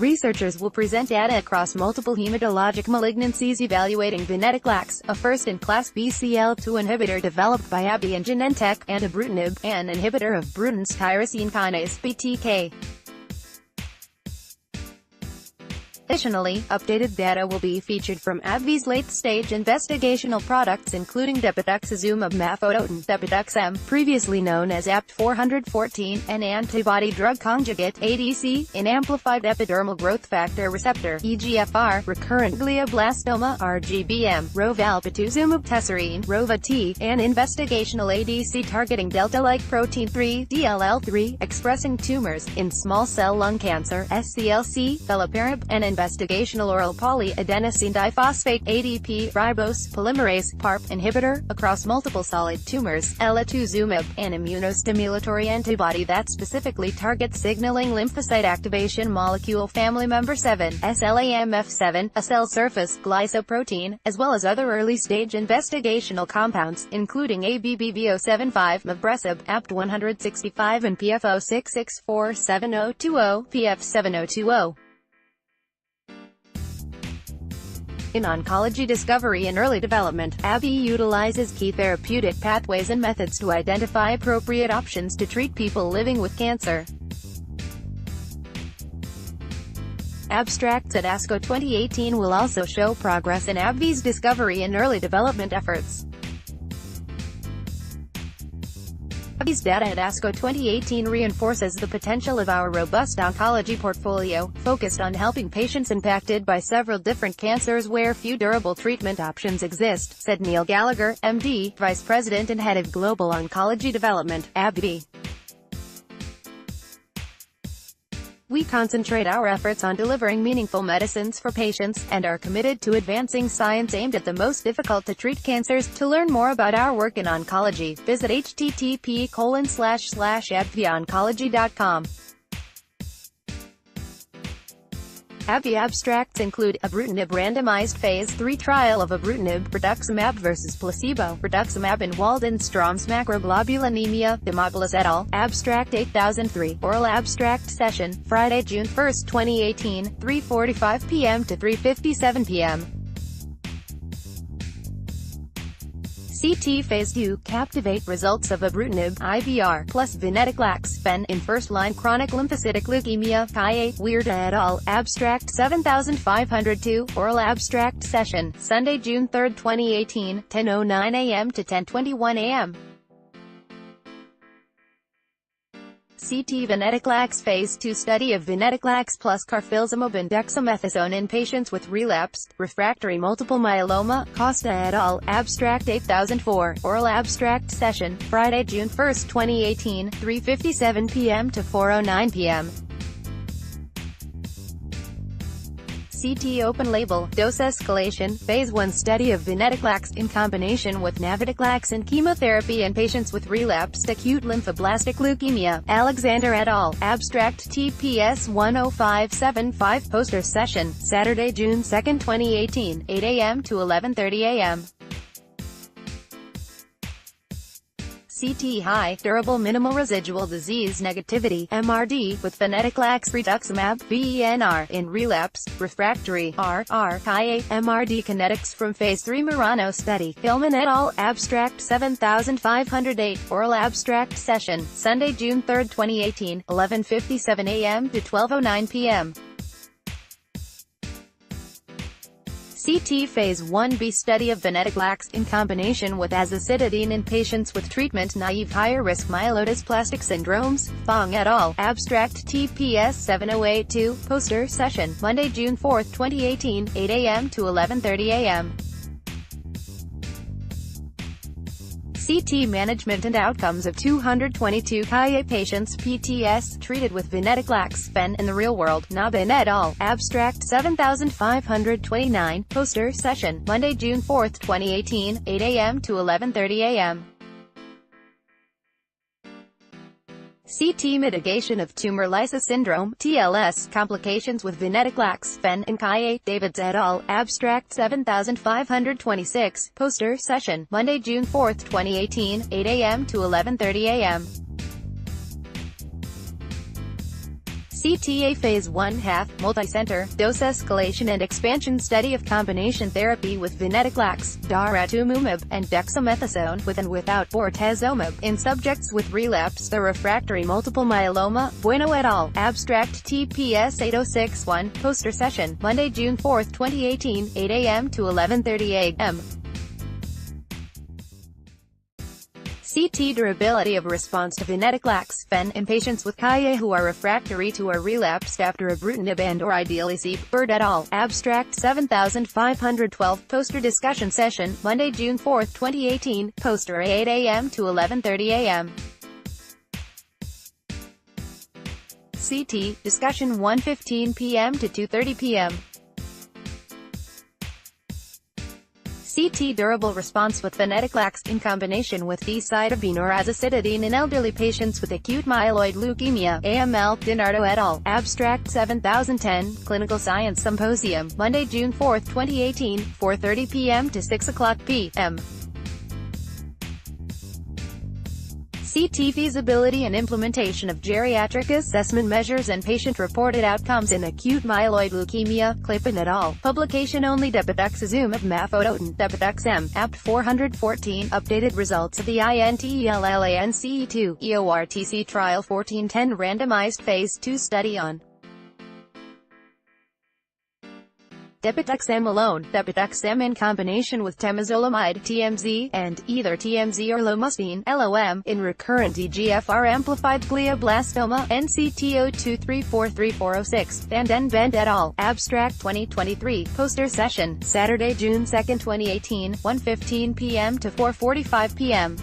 researchers will present data across multiple hematologic malignancies evaluating venetoclax, a first-in-class BCL2 inhibitor developed by AbbVie and Genentech, and ibrutinib, an inhibitor of Bruton's tyrosine kinase (BTK). Additionally, updated data will be featured from AbbVie's late-stage investigational products including depatuxizumab mafodotin, depatux-m, previously known as ABT-414, an antibody-drug conjugate (ADC), an amplified-epidermal growth factor receptor (EGFR), recurrent glioblastoma (RGBM), depatuzumab tesirine (ROVA-T), an investigational ADC targeting delta-like protein 3 (DLL3) expressing tumors in small cell lung cancer (SCLC), veliparib, and investigational oral polyadenosine diphosphate (ADP) ribose polymerase (PARP) inhibitor across multiple solid tumors, elotuzumab, an immunostimulatory antibody that specifically targets signaling lymphocyte activation molecule family member 7, SLAMF7, a cell surface glycoprotein, as well as other early-stage investigational compounds, including ABBV075, mabresib, ABT-165 and PF06647020, PF7020. In oncology discovery and early development, AbbVie utilizes key therapeutic pathways and methods to identify appropriate options to treat people living with cancer. Abstracts at ASCO 2018 will also show progress in AbbVie's discovery and early development efforts. AbbVie's data at ASCO 2018 reinforces the potential of our robust oncology portfolio, focused on helping patients impacted by several different cancers where few durable treatment options exist, said Neil Gallagher, MD, Vice President and Head of Global Oncology Development, AbbVie. We concentrate our efforts on delivering meaningful medicines for patients, and are committed to advancing science aimed at the most difficult-to-treat cancers. To learn more about our work in oncology, visit http://abbvieoncology.com. AbbVie abstracts include ibrutinib randomized phase 3 trial of ibrutinib, rituximab versus placebo, rituximab in Waldenstrom's macroglobulinemia, Demoglis et al., Abstract 8003, oral abstract session, Friday, June 1, 2018, 3:45 p.m. to 3:57 p.m. CT Phase 2, Captivate results of ibrutinib, IBR, plus venetoclax, ven, in first-line chronic lymphocytic leukemia, Kaye, Weird et al., Abstract 7502, oral abstract session, Sunday, June 3, 2018, 10:09 a.m. to 10:21 a.m. CT venetoclax Phase 2 study of venetoclax plus carfilzomib and dexamethasone in patients with relapsed, refractory multiple myeloma, Costa et al., Abstract 8004, oral abstract session, Friday, June 1, 2018, 3:57 p.m. to 4:09 p.m. CT open-label, dose escalation, Phase 1 study of venetoclax, in combination with navitoclax and chemotherapy in patients with relapsed acute lymphoblastic leukemia, Alexander et al., Abstract TPS 10575, poster session, Saturday, June 2, 2018, 8 a.m. to 11:30 a.m. CT high, durable minimal residual disease negativity, MRD, with venetoclax rituximab, VENR, in relapsed, refractory, Kaye, MRD kinetics from Phase 3 Murano study, Hillman et al., Abstract 7508, oral abstract session, Sunday, June 3, 2018, 11:57 a.m. to 12:09 p.m. CT Phase 1b study of venetoclax, in combination with azacitidine in patients with treatment-naive higher-risk myelodysplastic syndromes, Fong et al., Abstract TPS 7082, poster session, Monday, June 4, 2018, 8 a.m. to 11:30 a.m. CT management and outcomes of 222 Kaye patients PTS treated with venetoclax, ven, in the real world, Nabin et al., Abstract 7529, poster session, Monday, June 4, 2018, 8 a.m. to 11:30 a.m. CT mitigation of tumor lysis syndrome, TLS, complications with venetoclax, ven, and Kaye, Davids et al., Abstract 7526, poster session, Monday, June 4, 2018, 8 a.m. to 11:30 a.m. CTA Phase 1/2, multicenter, dose escalation and expansion study of combination therapy with venetoclax, daratumumab, and dexamethasone with and without bortezomib, in subjects with relapsed or refractory multiple myeloma, Bueno et al., abstract TPS 8061, poster session, Monday, June 4, 2018, 8 a.m. to 11:30 a.m. CT durability of response to venetoclax, ven, in patients with KIA who are refractory to or relapsed after ibrutinib and/or ideally Bird et al., abstract 7512, poster discussion session, Monday, June 4, 2018, poster 8 a.m. to 11:30 a.m. CT, discussion 1:15 p.m. to 2:30 p.m. CT durable response with venetoclax, in combination with decitabine or azacitidine in elderly patients with acute myeloid leukemia, AML, DiNardo et al., abstract 7010, clinical science symposium, Monday, June 4, 2018, 4:30 p.m. to 6:00 p.m. CT feasibility and implementation of geriatric assessment measures and patient-reported outcomes in acute myeloid leukemia, Clipin et al., publication only. Depatuxizumab mafodotin, depatux-m, Apt 414, updated results of the INTELLANCE2, EORTC trial 1410 randomized phase 2 study on depatux-m alone, depatux-m in combination with temozolomide (TMZ) and either TMZ or lomustine (LOM) in recurrent EGFR amplified glioblastoma, NCT02343406, Bend et al., abstract 2023, poster session, Saturday, June 2, 2018, 1:15 p.m. to 4:45 p.m.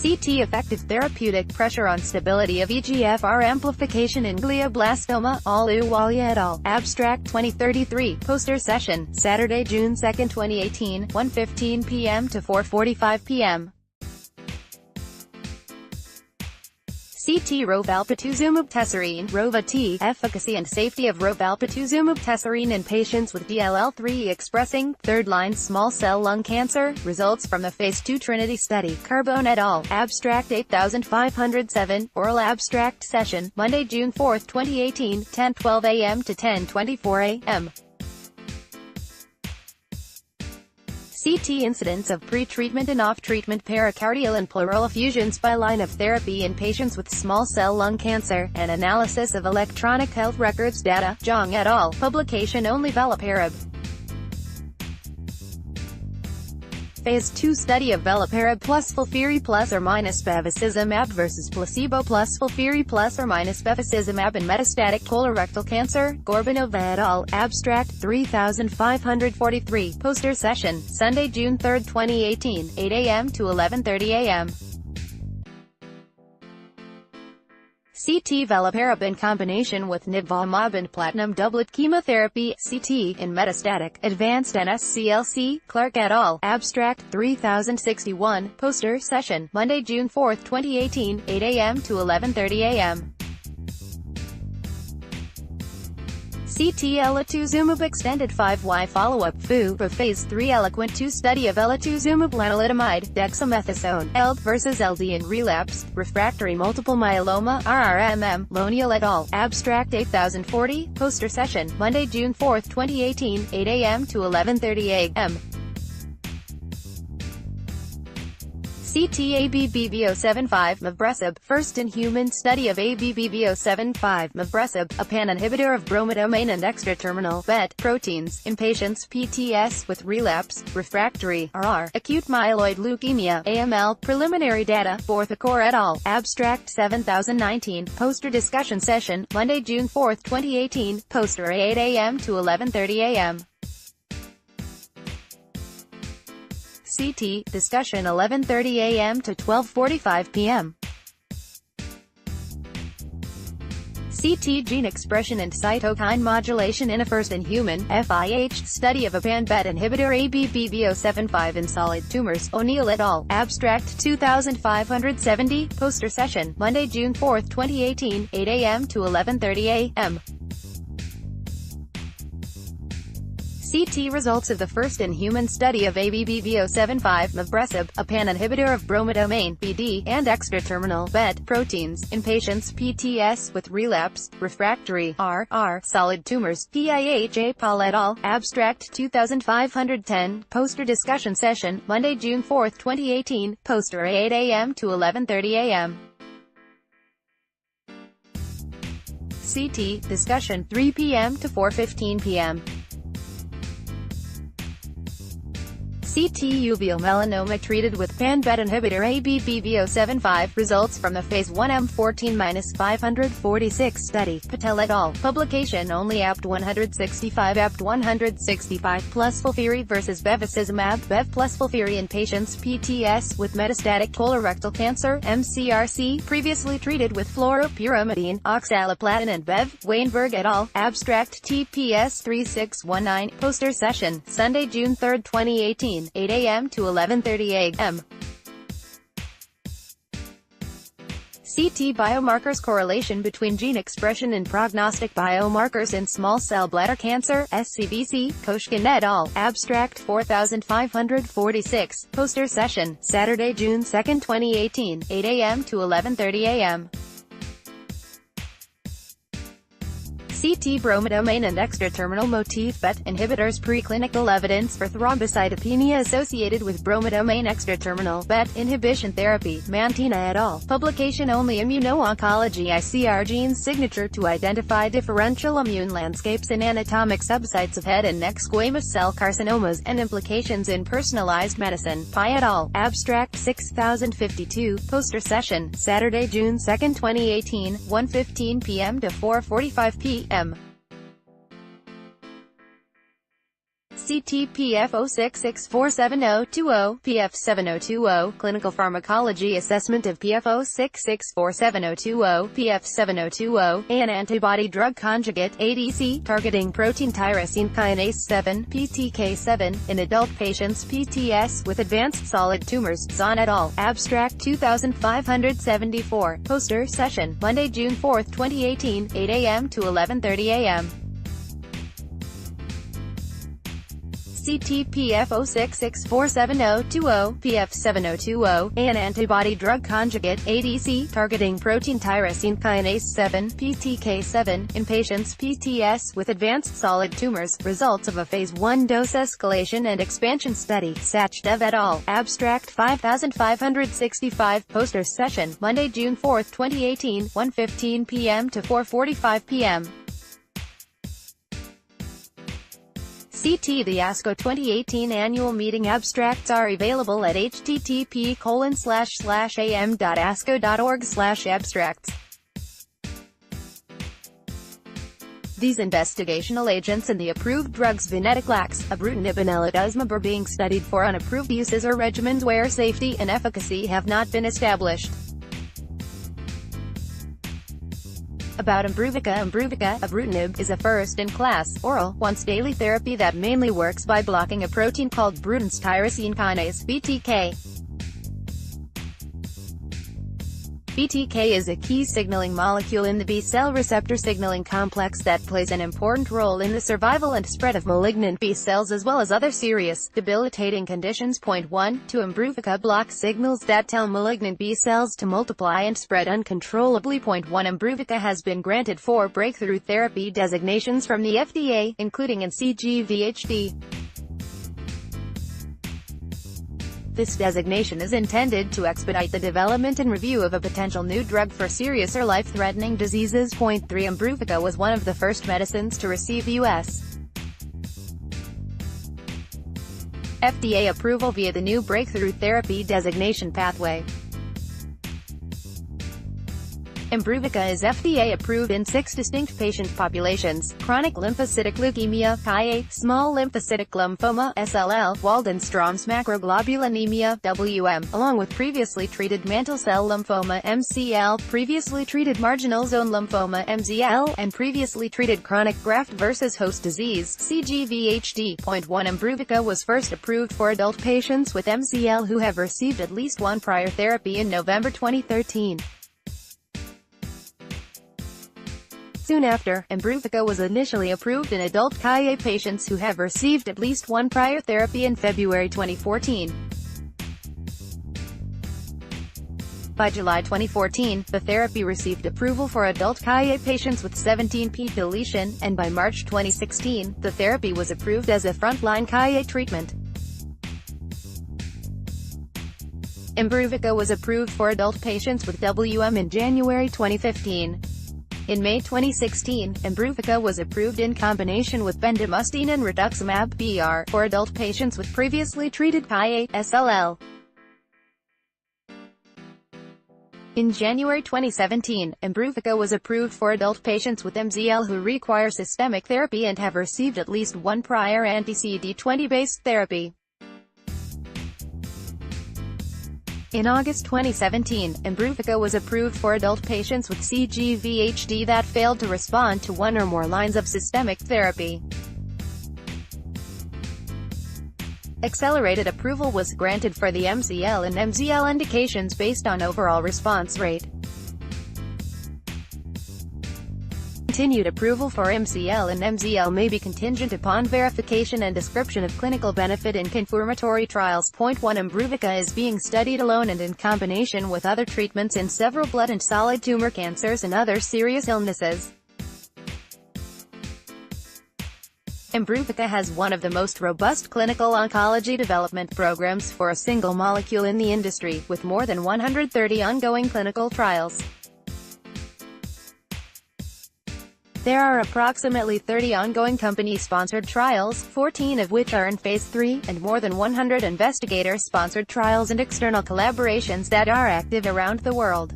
CT effective therapeutic pressure on stability of EGFR amplification in glioblastoma, Ahluwalia et al., abstract 2033, poster session, Saturday, June 2, 2018, 1:15 p.m. to 4:45 p.m. CT rovalpatuzumab tesirine, ROVA-T, efficacy and safety of rovalpatuzumab tesirine in patients with DLL3 expressing, third-line small cell lung cancer, results from the Phase 2 Trinity study, Carbone et al., abstract 8507, oral abstract session, Monday, June 4, 2018, 10:12 a.m. to 10:24 a.m. CT incidence of pre-treatment and off-treatment pericardial and pleural effusions by line of therapy in patients with small cell lung cancer, and analysis of electronic health records data, Zhang et al., publication only. Veliparib Phase 2 study of veliparib plus FOLFIRI plus or minus bevacizumab versus placebo plus FOLFIRI plus or minus bevacizumab in metastatic colorectal cancer, Gorbunova et al., abstract 3543, poster session, Sunday, June 3, 2018, 8 a.m. to 11:30 a.m. CT veliparib in combination with nivolumab and platinum doublet chemotherapy, CT, in metastatic, advanced NSCLC, Clark et al., abstract 3061, poster session, Monday, June 4, 2018, 8 a.m. to 11:30 a.m. CT elotuzumab extended 5Y follow-up for Phase 3 Eloquent 2 study of elotuzumab lenalidomide, dexamethasone, ELD versus LD in relapsed, refractory multiple myeloma, RRMM, Lonial et al., abstract 8040, poster session, Monday, June 4, 2018, 8 a.m. to 11:30 a.m. CT ABBV075 mavresib, first-in-human study of ABBV075 mavresib, a pan-inhibitor of bromodomain and extra-terminal BET proteins, in patients PTS with relapsed, refractory, RR, acute myeloid leukemia, AML, preliminary data, Borthacor et al., abstract 7019, poster discussion session, Monday, June 4, 2018, poster 8 a.m. to 11:30 a.m. CT, discussion 11:30 a.m. to 12:45 p.m. CT gene expression and cytokine modulation in a first-in-human (FIH) study of a pan-BET inhibitor ABBV075 in solid tumors, O'Neill et al., abstract 2570, poster session, Monday, June 4, 2018, 8 a.m. to 11:30 a.m. CT results of the first-in-human study of AbbVie mavbresib, a pan-inhibitor of bromodomain (BD) and extra-terminal (BET) proteins, in patients PTS with relapse, refractory RR solid tumors. PIHA Paul et al. Abstract 2510. Poster discussion session, Monday, June 4, 2018. Poster 8 a.m. to 11:30 a.m. CT discussion 3 p.m. to 4:15 p.m. CT uveal melanoma treated with pan-BET inhibitor AbbVie results from the phase 1 M14-546 study. Patel et al. Publication only APT 165 APT 165 plus FOLFIRI vs bevacizumab Bev plus FOLFIRI in patients PTS with metastatic colorectal cancer MCRC previously treated with fluoropyrimidine, oxaliplatin and Bev. Weinberg et al. Abstract TPS 3619. Poster session, Sunday, June 3, 2018. 8 a.m. to 11:30 a.m. CT biomarkers correlation between gene expression and prognostic biomarkers in small cell bladder cancer, SCBC, Koshkin et al. Abstract 4546. Poster session, Saturday, June 2, 2018. 8 a.m. to 11:30 a.m. CT bromodomain and extra-terminal motif BET inhibitors. Preclinical evidence for thrombocytopenia associated with bromodomain extra-terminal BET inhibition therapy. Mantina et al. Publication only. Immuno-Oncology ICR genes signature to identify differential immune landscapes in anatomic subsites of head and neck squamous cell carcinomas, and implications in personalized medicine. Pai et al. Abstract 6052. Poster session, Saturday, June 2, 2018. 1:15 p.m. to 4:45 p.m. CT-PF 066472020, PF 7020, Clinical Pharmacology Assessment of PF 066472020, PF 7020, an antibody-drug conjugate, ADC, targeting protein tyrosine kinase 7, PTK7, in adult patients PTS with advanced solid tumors. Zahn et al. Abstract 2574. Poster session, Monday, June 4, 2018, 8 a.m. to 11:30 a.m. CT-PF 066472020, PF 7020, an antibody-drug conjugate, ADC, targeting protein tyrosine kinase 7, PTK7, in patients PTS with advanced solid tumors. Results of a phase 1 dose escalation and expansion study. Sachdev et al. Abstract 5565. Poster session, Monday, June 4, 2018. 1:15 p.m. to 4:45 p.m. CT The ASCO 2018 annual meeting abstracts are available at http://am.asco.org/abstracts. These investigational agents and the approved drugs venetoclax, ibrutinib and elotuzumab are being studied for unapproved uses or regimens where safety and efficacy have not been established. About ibrutinib is a first-in-class, oral, once-daily therapy that mainly works by blocking a protein called Bruton's tyrosine kinase, BTK. BTK is a key signaling molecule in the B-cell receptor signaling complex that plays an important role in the survival and spread of malignant B cells as well as other serious, debilitating conditions. Point 1. Imbruvica blocks signals that tell malignant B cells to multiply and spread uncontrollably. Point 1. Imbruvica has been granted 4 breakthrough therapy designations from the FDA, including in CGVHD. This designation is intended to expedite the development and review of a potential new drug for serious or life-threatening diseases. Point 3. Imbruvica was one of the first medicines to receive U.S. FDA approval via the new breakthrough therapy designation pathway. Imbruvica is FDA approved in 6 distinct patient populations: chronic lymphocytic leukemia, IA, small lymphocytic lymphoma, SLL, Waldenstrom's macroglobulinemia, WM, along with previously treated mantle cell lymphoma, MCL, previously treated marginal zone lymphoma, MZL, and previously treated chronic graft-versus-host disease, CGVHD. Point 1. Imbruvica was first approved for adult patients with MCL who have received at least one prior therapy in November 2013. Soon after, Imbruvica was initially approved in adult KA patients who have received at least one prior therapy in February 2014. By July 2014, the therapy received approval for adult KA patients with 17p deletion, and by March 2016, the therapy was approved as a frontline KA treatment. Imbruvica was approved for adult patients with WM in January 2015. In May 2016, Imbruvica was approved in combination with bendamustine and rituximab (BR) for adult patients with previously treated KA SLL. In January 2017, Imbruvica was approved for adult patients with MZL who require systemic therapy and have received at least one prior anti-CD20-based therapy. In August 2017, Imbruvica was approved for adult patients with cGVHD that failed to respond to one or more lines of systemic therapy. Accelerated approval was granted for the MCL and MZL indications based on overall response rate. Continued approval for MCL and MZL may be contingent upon verification and description of clinical benefit in confirmatory trials. 1. Imbruvica is being studied alone and in combination with other treatments in several blood and solid tumor cancers and other serious illnesses. Imbruvica has one of the most robust clinical oncology development programs for a single molecule in the industry, with more than 130 ongoing clinical trials. There are approximately 30 ongoing company-sponsored trials, 14 of which are in Phase 3, and more than 100 investigator-sponsored trials and external collaborations that are active around the world.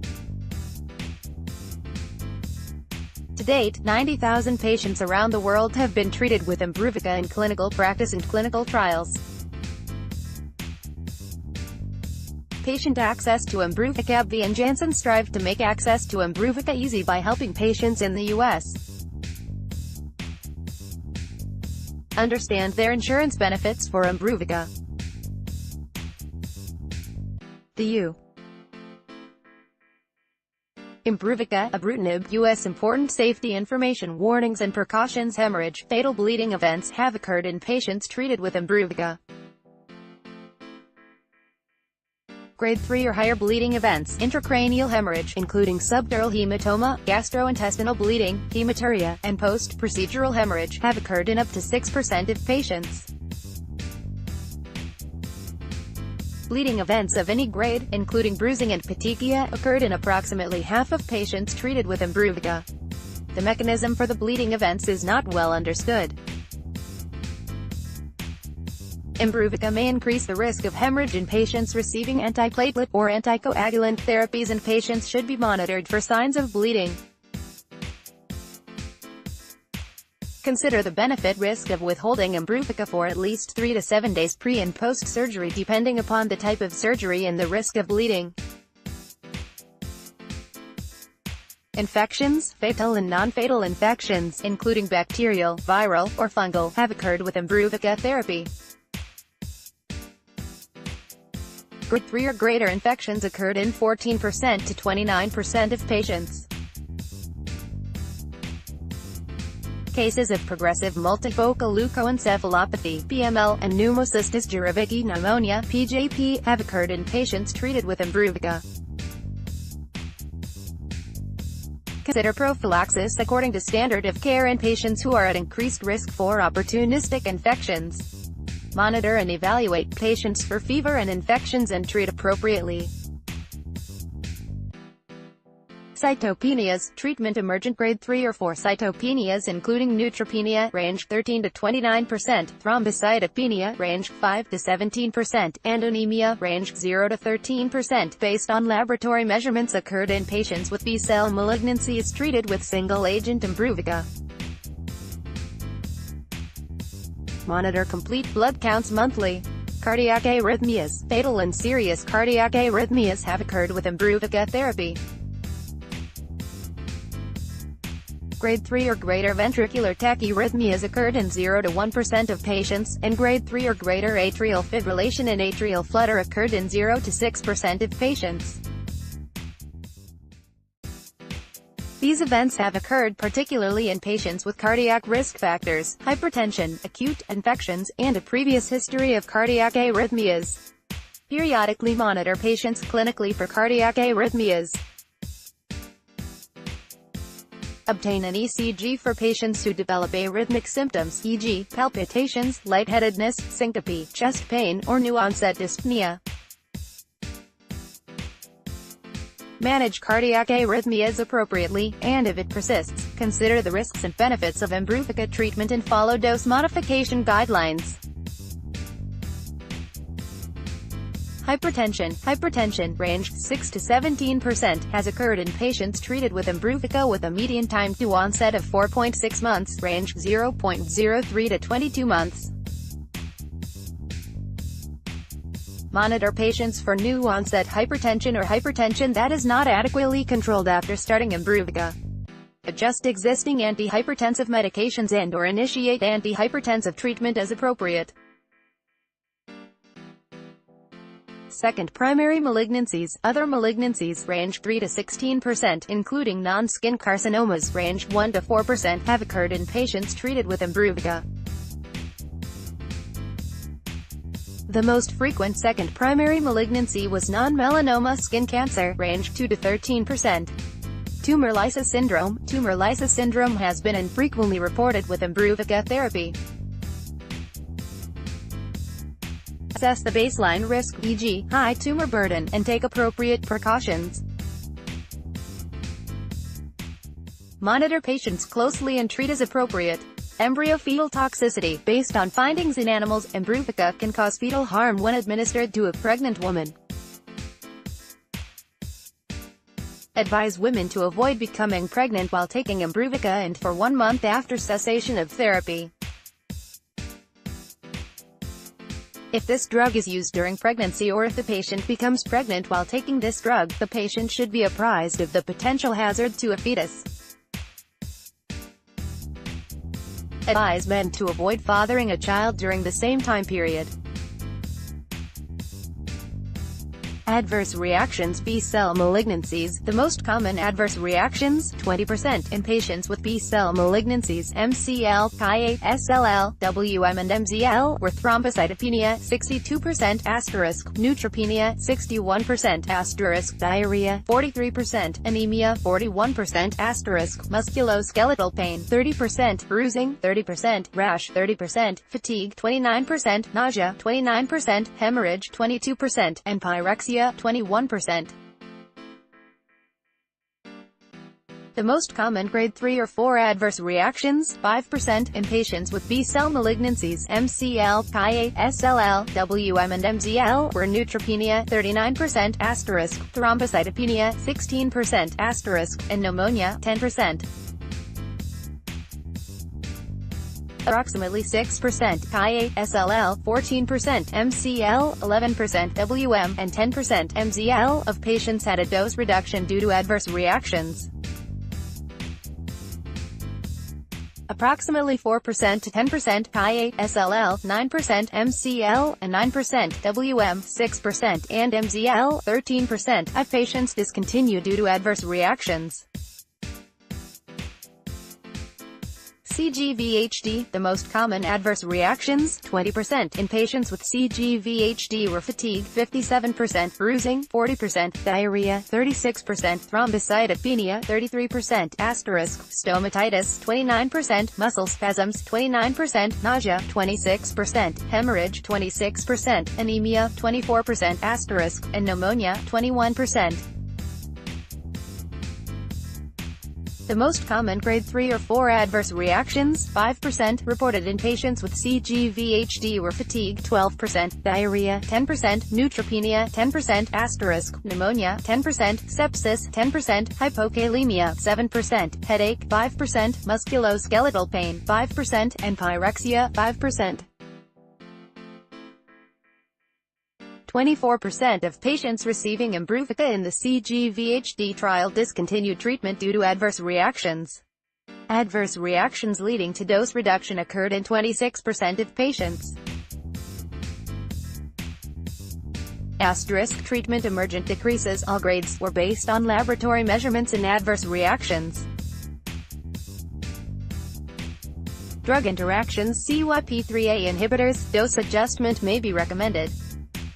To date, 90,000 patients around the world have been treated with Imbruvica in clinical practice and clinical trials. Patient access to Imbruvica. AbbVie and Janssen strive to make access to Imbruvica easy by helping patients in the U.S. understand their insurance benefits for Imbruvica. The U. Imbruvica, ibrutinib, U.S. Important safety information. Warnings and precautions. Hemorrhage, fatal bleeding events have occurred in patients treated with Imbruvica. Grade 3 or higher bleeding events, intracranial hemorrhage, including subdural hematoma, gastrointestinal bleeding, hematuria, and post-procedural hemorrhage, have occurred in up to 6% of patients. Bleeding events of any grade, including bruising and petechia, occurred in approximately half of patients treated with Imbruvica. The mechanism for the bleeding events is not well understood. Imbruvica may increase the risk of hemorrhage in patients receiving antiplatelet or anticoagulant therapies, and patients should be monitored for signs of bleeding. Consider the benefit-risk of withholding Imbruvica for at least 3 to 7 days pre- and post-surgery depending upon the type of surgery and the risk of bleeding. Infections, fatal and non-fatal infections, including bacterial, viral, or fungal, have occurred with Imbruvica therapy. Grade 3 or greater infections occurred in 14% to 29% of patients. Cases of progressive multifocal leukoencephalopathy (PML) and pneumocystis jirovecii pneumonia (PJP) have occurred in patients treated with Imbruvica. Consider prophylaxis according to standard of care in patients who are at increased risk for opportunistic infections. Monitor and evaluate patients for fever and infections and treat appropriately. Cytopenias, treatment emergent grade 3 or 4 cytopenias including neutropenia, range 13 to 29%, thrombocytopenia, range 5 to 17%, and anemia, range 0 to 13%, based on laboratory measurements occurred in patients with B-cell malignancies treated with single-agent Imbruvica. Monitor complete blood counts monthly. Cardiac arrhythmias, fatal and serious cardiac arrhythmias have occurred with Imbruvica therapy. Grade 3 or greater ventricular tachyarrhythmias occurred in 0 to 1% of patients, and grade 3 or greater atrial fibrillation and atrial flutter occurred in 0 to 6% of patients. These events have occurred particularly in patients with cardiac risk factors, hypertension, acute infections, and a previous history of cardiac arrhythmias. Periodically monitor patients clinically for cardiac arrhythmias. Obtain an ECG for patients who develop arrhythmic symptoms, e.g., palpitations, lightheadedness, syncope, chest pain, or new-onset dyspnea. Manage cardiac arrhythmias appropriately, and if it persists, consider the risks and benefits of Imbruvica treatment and follow dose modification guidelines. Hypertension, range 6 to 17%, has occurred in patients treated with Imbruvica with a median time to onset of 4.6 months, range 0.03 to 22 months. Monitor patients for new-onset hypertension or hypertension that is not adequately controlled after starting Imbruvica. Adjust existing antihypertensive medications and/or initiate antihypertensive treatment as appropriate. Second, primary malignancies. Other malignancies, range 3 to 16%, including non-skin carcinomas, range 1 to 4%, have occurred in patients treated with Imbruvica. The most frequent second primary malignancy was non-melanoma skin cancer, range 2 to 13%. Tumor lysis syndrome. Tumor lysis syndrome has been infrequently reported with Imbruvica therapy. Assess the baseline risk, e.g., high tumor burden, and take appropriate precautions. Monitor patients closely and treat as appropriate. Embryo-fetal toxicity. Based on findings in animals, Imbruvica can cause fetal harm when administered to a pregnant woman. Advise women to avoid becoming pregnant while taking Imbruvica and for 1 month after cessation of therapy. If this drug is used during pregnancy or if the patient becomes pregnant while taking this drug, the patient should be apprised of the potential hazard to a fetus. Advise men to avoid fathering a child during the same time period. Adverse reactions. B-cell malignancies. The most common adverse reactions, 20%, in patients with B-cell malignancies, MCL, KA, SLL, WM and MZL, were thrombocytopenia, 62%, neutropenia, 61%, diarrhea, 43%, anemia, 41%, musculoskeletal pain, 30%, bruising, 30%, rash, 30%, fatigue, 29%, nausea, 29%, hemorrhage, 22%, and pyrexia, 21%. The most common grade 3 or 4 adverse reactions, 5%, in patients with B-cell malignancies, MCL, KA, SLL, WM and MZL, were neutropenia, 39%, thrombocytopenia, 16%, and pneumonia, 10%. Approximately 6%, KA, SLL, 14%, MCL, 11%, WM, and 10%, MZL, of patients had a dose reduction due to adverse reactions. Approximately 4% to 10%, KA, SLL, 9%, MCL, and 9%, WM, 6%, and MZL, 13%, of patients discontinue due to adverse reactions. CGVHD. The most common adverse reactions, 20%, in patients with CGVHD were fatigue, 57%, bruising, 40%, diarrhea, 36%, thrombocytopenia, 33%, stomatitis, 29%, muscle spasms, 29%, nausea, 26%, hemorrhage, 26%, anemia, 24%, and pneumonia, 21%. The most common grade 3 or 4 adverse reactions, 5%, reported in patients with CGVHD were fatigue, 12%, diarrhea, 10%, neutropenia, 10%, pneumonia, 10%, sepsis, 10%, hypokalemia, 7%, headache, 5%, musculoskeletal pain, 5%, and pyrexia, 5%. 24% of patients receiving Imbruvica in the CGVHD trial discontinued treatment due to adverse reactions. Adverse reactions leading to dose reduction occurred in 26% of patients. Treatment emergent decreases, all grades, were based on laboratory measurements in adverse reactions. Drug interactions. CYP3A inhibitors, dose adjustment may be recommended.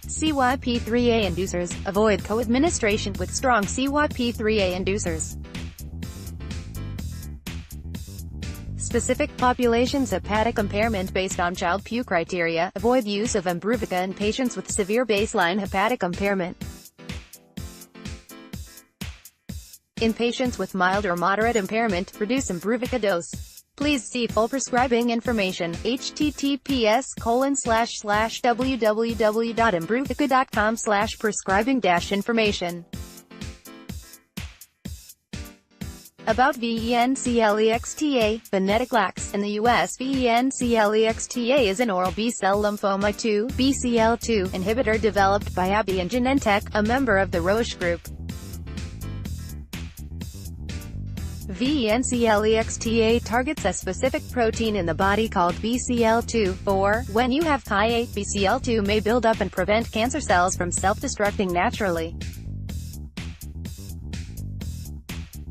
CYP3A inducers, avoid co-administration with strong CYP3A inducers. Specific populations. Hepatic impairment based on Child-Pugh criteria, avoid use of Imbruvica in patients with severe baseline hepatic impairment. In patients with mild or moderate impairment, reduce Imbruvica dose. Please see full prescribing information, https://www.imbruvica.com/prescribing-information. About VENCLEXTA, venetoclax. In the U.S., VENCLEXTA is an oral B-cell lymphoma 2, BCL2, inhibitor developed by AbbVie and Genentech, a member of the Roche Group. VENCLEXTA targets a specific protein in the body called BCL2. When you have Ki-A, BCL2 may build up and prevent cancer cells from self-destructing naturally.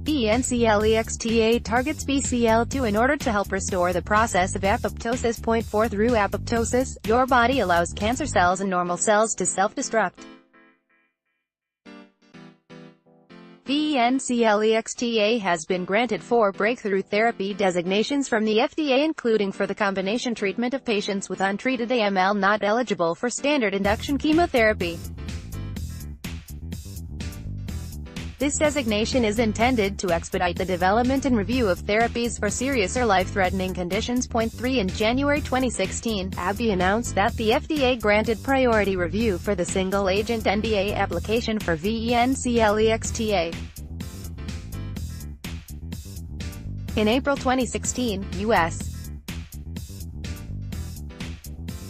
VENCLEXTA targets BCL2 in order to help restore the process of apoptosis. Through apoptosis, your body allows cancer cells and normal cells to self-destruct. VENCLEXTA has been granted 4 breakthrough therapy designations from the FDA, including for the combination treatment of patients with untreated AML not eligible for standard induction chemotherapy. This designation is intended to expedite the development and review of therapies for serious or life-threatening conditions. 3 In January 2016, AbbVie announced that the FDA granted priority review for the single-agent NDA application for VENCLEXTA. In April 2016, U.S.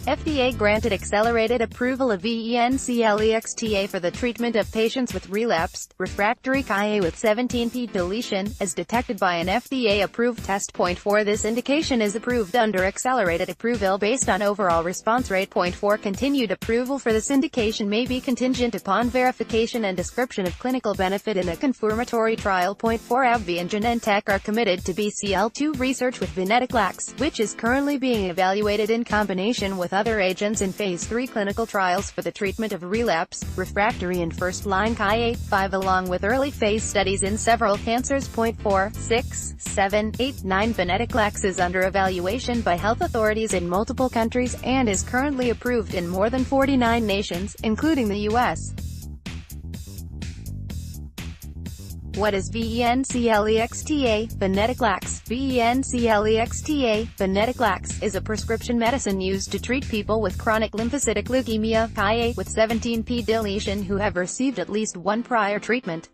FDA granted accelerated approval of VENCLEXTA for the treatment of patients with relapsed, refractory Ki-A with 17p deletion, as detected by an FDA-approved test. 4 This indication is approved under accelerated approval based on overall response rate. 4 Continued approval for this indication may be contingent upon verification and description of clinical benefit in a confirmatory trial. 4 AbbVie and Genentech are committed to BCL2 research with venetoclax, which is currently being evaluated in combination with other agents in Phase 3 clinical trials for the treatment of relapsed, refractory and first-line Ki-A. 5 Along with early phase studies in several cancers. 4, 6, 7, 8, 9 Venetoclax is under evaluation by health authorities in multiple countries, and is currently approved in more than 49 nations, including the U.S. What is VENCLEXTA? Venetoclax. VENCLEXTA, venetoclax, is a prescription medicine used to treat people with chronic lymphocytic leukemia, Ki-A, with 17p deletion who have received at least 1 prior treatment.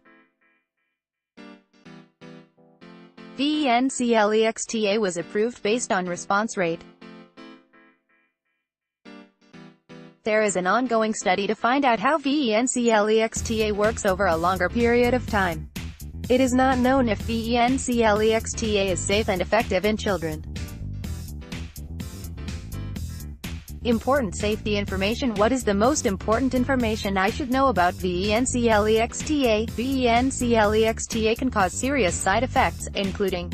VENCLEXTA was approved based on response rate. There is an ongoing study to find out how VENCLEXTA works over a longer period of time. It is not known if VENCLEXTA is safe and effective in children. Important safety information. What is the most important information I should know about VENCLEXTA? VENCLEXTA can cause serious side effects, including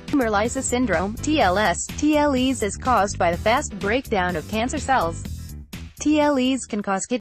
tumor lysis syndrome, TLS. TLEs is caused by the fast breakdown of cancer cells. TLEs can cause kidney